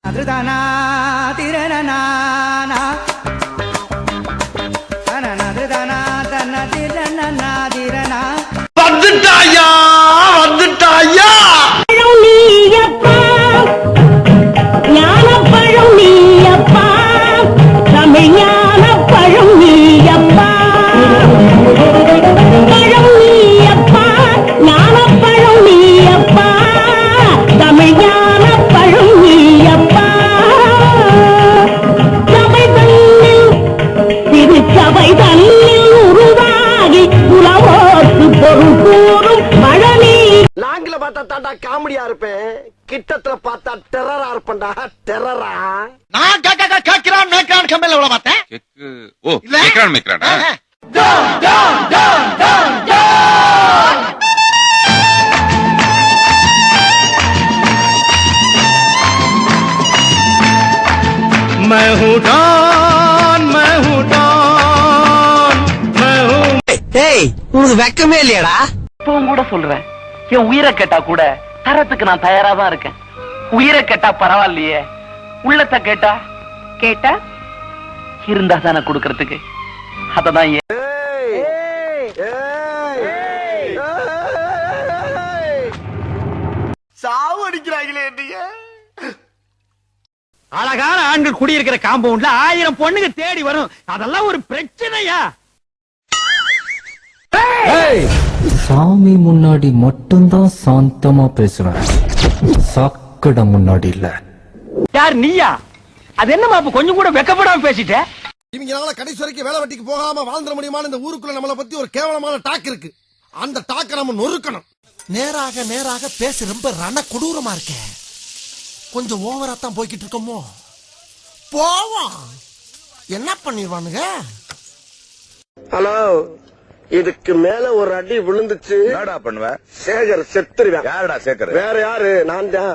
அதுதானா திரணனா வந்துட்டாயா வந்துட்டாயா ஞானப்பழம் நீயப்பா தமிழ் ஞானப்பழம் நீயப்பா பழம் நீயப்பா ஞானப்பழம் நீயப்பா தமிழ் ஞானப்பழம் நீயப்பா சபை தன்னில் திருச்சபை தன்னில் உருவாகி உலவோக்கு பொருள் கூறும் பழனி. லாங்கில பார்த்தா தாண்டா காமெடியா இருப்பேன், கிட்டத்துல பார்த்தா டெரரா இருப்பேன்டா. டெரரா நான் கேக்குறான் மேக்கிறான் கம்பெனில விட மாட்டேன். ஓ மேக்கிறான் மேக்கிறானா? मैं हूँ डॉन मैं हूँ डॉन मैं हूँ. டேய் உங்களுக்கு வெக்கமே இல்லையாடா? இப்பவும் கூட சொல்றேன், என் உயிரை கேட்டா கூட தரத்துக்கு நான் தயாரா தான் இருக்கேன். உயிரை கேட்டா பரவாயில்லையே, உள்ளத்தை கேட்டா கேட்டா இருந்தா தானே கொடுக்கறதுக்கு. அததான் சாவு அடிக்கிறாங்களே என்னைய. அழகான ஆண்கள் குடியிருக்கிற காம்பவுண்ட்ல 1000 பொண்ணுங்க தேடி வரும். அதெல்லாம் ஒரு பிரச்சனையா? சாமி முன்னாடி மட்டும்தான் சாந்தமா பேசுவேன், சாக்கடை முன்னாடி இல்ல. யார் நீயா? அது என்னமா அப்ப கொஞ்சம் கூட வெக்கப்படாம பேசிட்ட? இவங்களால கடைசி வரைக்கும் வேலை வெட்டிக்கு போகாம வாழ்ந்துட முடியுமான இந்த ஊருக்குள்ள நம்மளை பத்தி ஒரு கேவலமான டாக் இருக்கு. அந்த டாக்க நம்ம நொறுக்கணும். நேராக நேராக பேச ரொம்ப ரண கொடூரமா இருக்க. கொஞ்சம் ஓவரா தான் போய்கிட்டு இருக்கோமோ. போவோம், என்ன பண்ணிடுவானுங்க. ஹலோ, இதுக்கு மேல ஒரு அடி விழுந்துச்சு என்னடா பண்ணுவ? சேகர் செத்துருவேன். யாரடா சேகர்? வேற யாரு? நான் தான்.